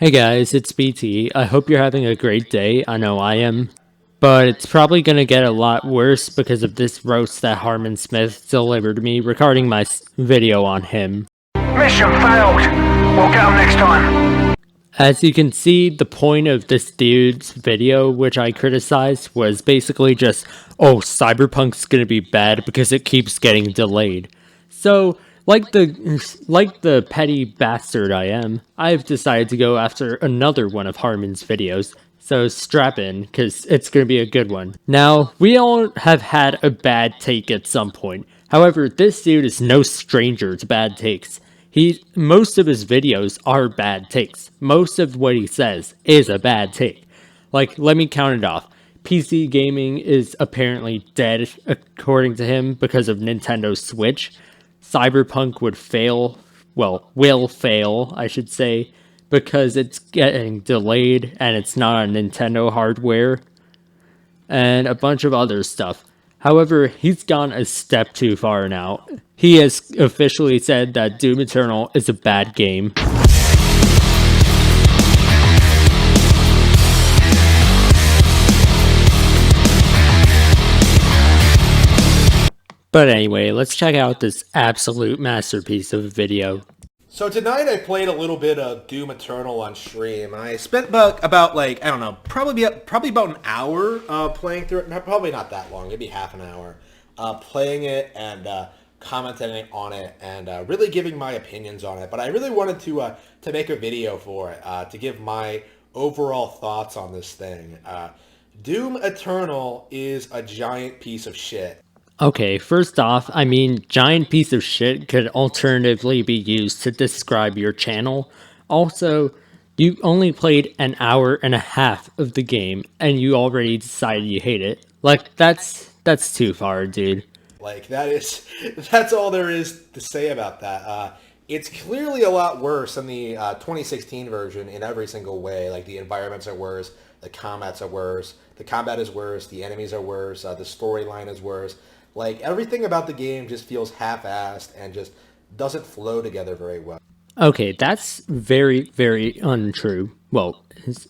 Hey guys, it's BT. I hope you're having a great day. I know I am. But it's probably gonna get a lot worse because of this roast that Harman Smith delivered me regarding my video on him. Mission failed. We'll get them next time. As you can see, the point of this dude's video, which I criticized, was basically just, oh, Cyberpunk's gonna be bad because it keeps getting delayed. So, like the petty bastard I am, I've decided to go after another one of Harman's videos. So strap in, because it's going to be a good one. Now, we all have had a bad take at some point. However, this dude is no stranger to bad takes. Most of his videos are bad takes. Most of what he says is a bad take. Like, let me count it off. PC gaming is apparently dead, according to him, because of Nintendo Switch. Cyberpunk would fail, well, will fail, I should say, because it's getting delayed and it's not on Nintendo hardware, and a bunch of other stuff. However, he's gone a step too far now. He has officially said that Doom Eternal is a bad game. But anyway, let's check out this absolute masterpiece of a video. So tonight I played a little bit of Doom Eternal on stream. I spent about like, I don't know, probably about an hour playing through it. Probably not that long, maybe half an hour. Playing it and commenting on it and really giving my opinions on it. But I really wanted to make a video for it, to give my overall thoughts on this thing. Doom Eternal is a giant piece of shit. Okay, first off, I mean, giant piece of shit could alternatively be used to describe your channel. Also, you only played an hour and a half of the game, and you already decided you hate it. Like, that's too far, dude. Like, that's all there is to say about that. It's clearly a lot worse than the 2016 version in every single way. Like, the environments are worse, the combats are worse, the combat is worse, the enemies are worse, the storyline is worse. Like, everything about the game just feels half-assed and just doesn't flow together very well. Okay, that's very, very untrue. Well,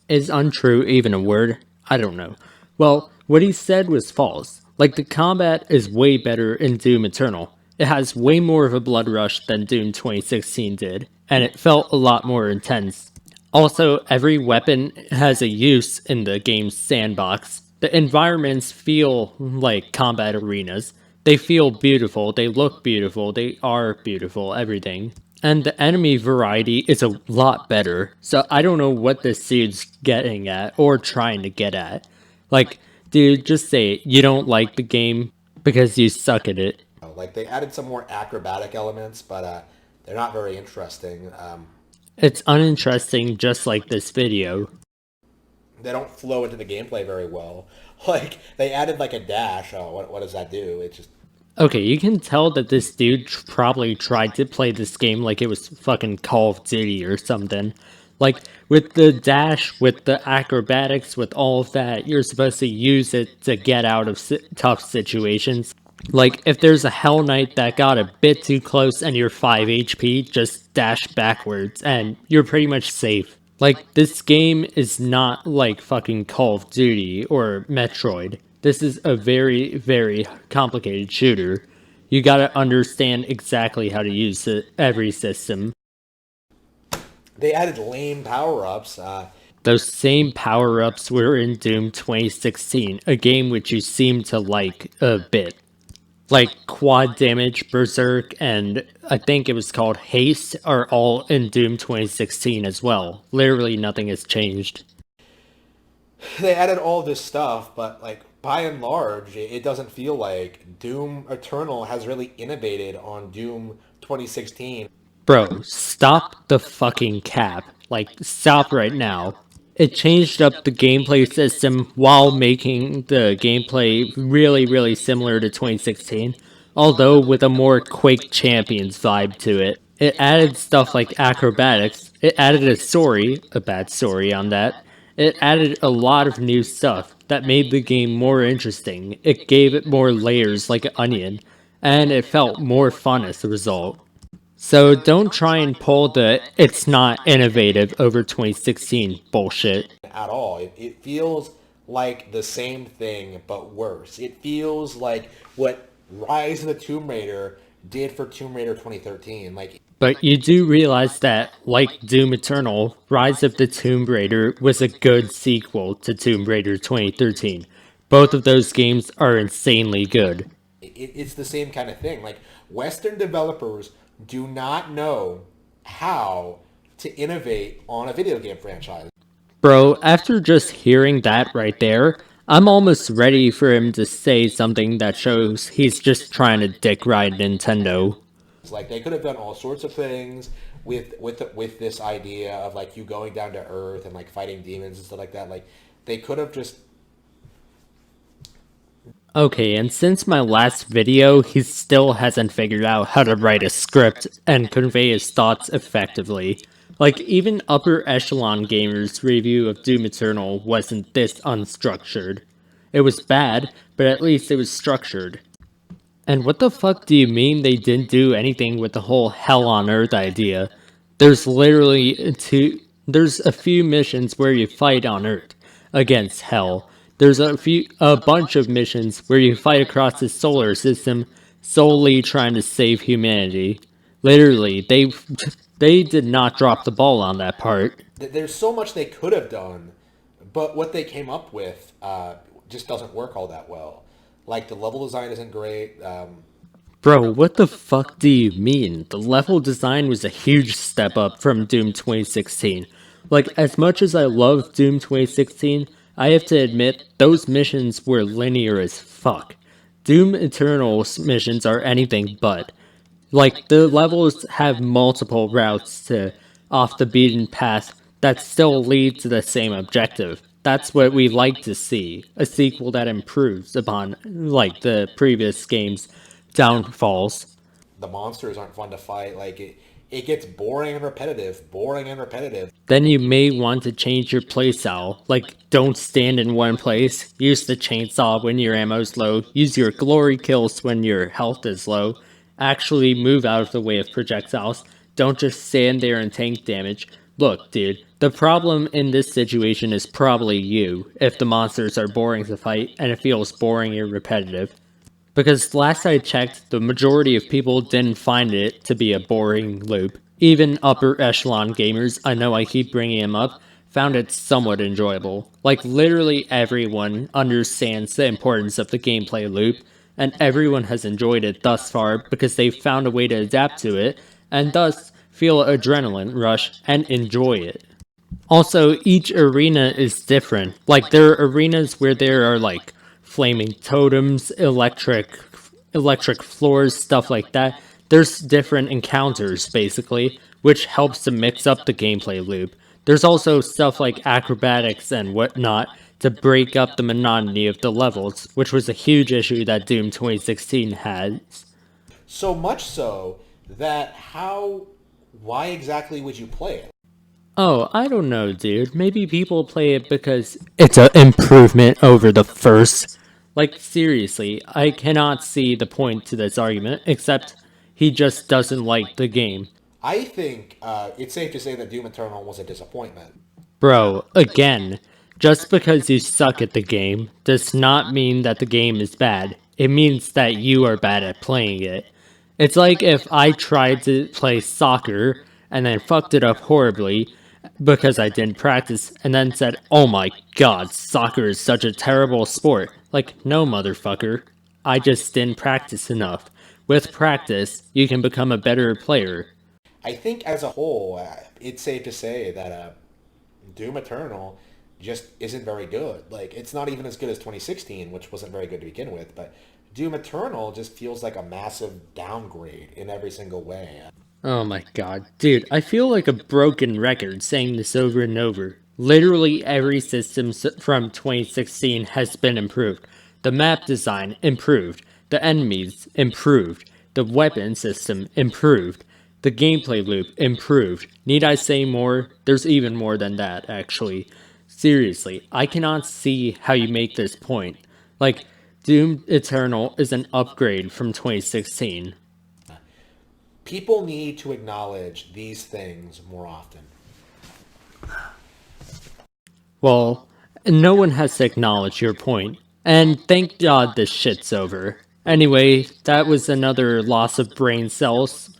is untrue even a word? I don't know. Well, what he said was false. Like, the combat is way better in Doom Eternal. It has way more of a blood rush than Doom 2016 did, and it felt a lot more intense. Also, every weapon has a use in the game's sandbox. The environments feel like combat arenas. They feel beautiful, they look beautiful, they are beautiful, everything. And the enemy variety is a lot better, so I don't know what this dude's getting at, or trying to get at. Like, dude, just say it. You don't like the game because you suck at it. Like, they added some more acrobatic elements, but they're not very interesting. It's uninteresting, just like this video. They don't flow into the gameplay very well. Like, they added like a dash. Oh, what does that do? It just... Okay, you can tell that this dude probably tried to play this game like it was fucking Call of Duty or something. Like, with the dash, with the acrobatics, with all of that, you're supposed to use it to get out of tough situations. Like, if there's a Hell Knight that got a bit too close and you're 5 HP, just dash backwards and you're pretty much safe. Like, this game is not like fucking Call of Duty or Metroid. This is a very, very complicated shooter. You gotta understand exactly how to use every system. They added lame power-ups. Those same power-ups were in Doom 2016, a game which you seem to like a bit. Like quad damage, berserk, and I think it was called haste are all in Doom 2016 as well. Literally nothing has changed. They added all this stuff, but like by and large, it doesn't feel like Doom Eternal has really innovated on Doom 2016. Bro, stop the fucking cap. Like, stop right now. It changed up the gameplay system while making the gameplay really, really similar to 2016, although with a more Quake Champions vibe to it. It added stuff like acrobatics, it added a story, a bad story on that, it added a lot of new stuff that made the game more interesting, it gave it more layers like an onion, and it felt more fun as a result. So don't try and pull the "it's not innovative" over 2016 bullshit. At all. It feels like the same thing, but worse. It feels like what Rise of the Tomb Raider did for Tomb Raider 2013. Like, But you do realize that, like Doom Eternal, Rise of the Tomb Raider was a good sequel to Tomb Raider 2013. Both of those games are insanely good. it's the same kind of thing. Like, Western developers do not know how to innovate on a video game franchise. Bro, after just hearing that right there, I'm almost ready for him to say something that shows he's just trying to dick ride Nintendo. Like, they could have done all sorts of things with this idea of like you going down to Earth and like fighting demons and stuff like that. Like, they could have just Okay, and since my last video, he still hasn't figured out how to write a script and convey his thoughts effectively. Like, even upper echelon gamers' review of Doom Eternal wasn't this unstructured. It was bad, but at least it was structured. And what the fuck do you mean they didn't do anything with the whole hell on earth idea? There's literally there's a few missions where you fight on Earth against hell. There's a bunch of missions where you fight across the solar system solely trying to save humanity. Literally, they did not drop the ball on that part. there's so much they could have done, but what they came up with just doesn't work all that well. Like, the level design isn't great. Bro, what the fuck do you mean? The level design was a huge step up from Doom 2016. Like, as much as I love Doom 2016, I have to admit, those missions were linear as fuck. Doom Eternal's missions are anything but. Like, the levels have multiple routes to off the beaten path that still lead to the same objective. That's what we like to see. A sequel that improves upon, like, the previous game's downfalls. The monsters aren't fun to fight. Like, it gets boring and repetitive, boring and repetitive. Then you may want to change your playstyle. Like, don't stand in one place, use the chainsaw when your ammo's low, use your glory kills when your health is low, actually move out of the way of projectiles, don't just stand there and tank damage. Look, dude, the problem in this situation is probably you, if the monsters are boring to fight and it feels boring and repetitive. Because last I checked, the majority of people didn't find it to be a boring loop. Even upper echelon gamers, I know I keep bringing him up, found it somewhat enjoyable. Like, literally everyone understands the importance of the gameplay loop, and everyone has enjoyed it thus far because they've found a way to adapt to it, and thus feel adrenaline rush and enjoy it. Also, each arena is different. Like, there are arenas where there are, like, flaming totems, electric floors, stuff like that. There's different encounters, basically, which helps to mix up the gameplay loop. There's also stuff like acrobatics and whatnot to break up the monotony of the levels, which was a huge issue that Doom 2016 had. So much so that why exactly would you play it? Oh, I don't know, dude. Maybe people play it because it's an improvement over the first. Like, seriously, I cannot see the point to this argument, except he just doesn't like the game. I think it's safe to say that Doom Eternal was a disappointment. Bro, again, just because you suck at the game does not mean that the game is bad. It means that you are bad at playing it. It's like if I tried to play soccer and then fucked it up horribly because I didn't practice and then said, "Oh my god, soccer is such a terrible sport." Like, no, motherfucker. I just didn't practice enough. With practice, you can become a better player. I think as a whole, it's safe to say that Doom Eternal just isn't very good. Like, it's not even as good as 2016, which wasn't very good to begin with, but Doom Eternal just feels like a massive downgrade in every single way. Oh my god. Dude, I feel like a broken record saying this over and over. Literally every system from 2016 has been improved. The map design improved. The enemies improved. The weapon system improved. The gameplay loop improved. Need I say more? There's even more than that, actually. Seriously, I cannot see how you make this point. Like, Doom Eternal is an upgrade from 2016. People need to acknowledge these things more often. Well, no one has to acknowledge your point. And thank God this shit's over. Anyway, that was another loss of brain cells.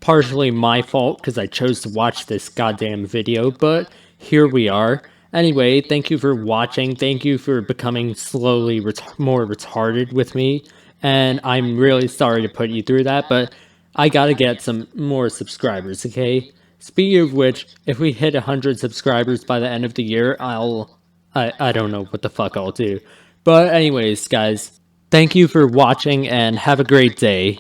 Partially my fault because I chose to watch this goddamn video, but here we are. Anyway, thank you for watching. Thank you for becoming slowly more retarded with me. And I'm really sorry to put you through that, but I gotta get some more subscribers, okay? Speaking of which, if we hit 100 subscribers by the end of the year, I don't know what the fuck I'll do. But anyways, guys, thank you for watching and have a great day.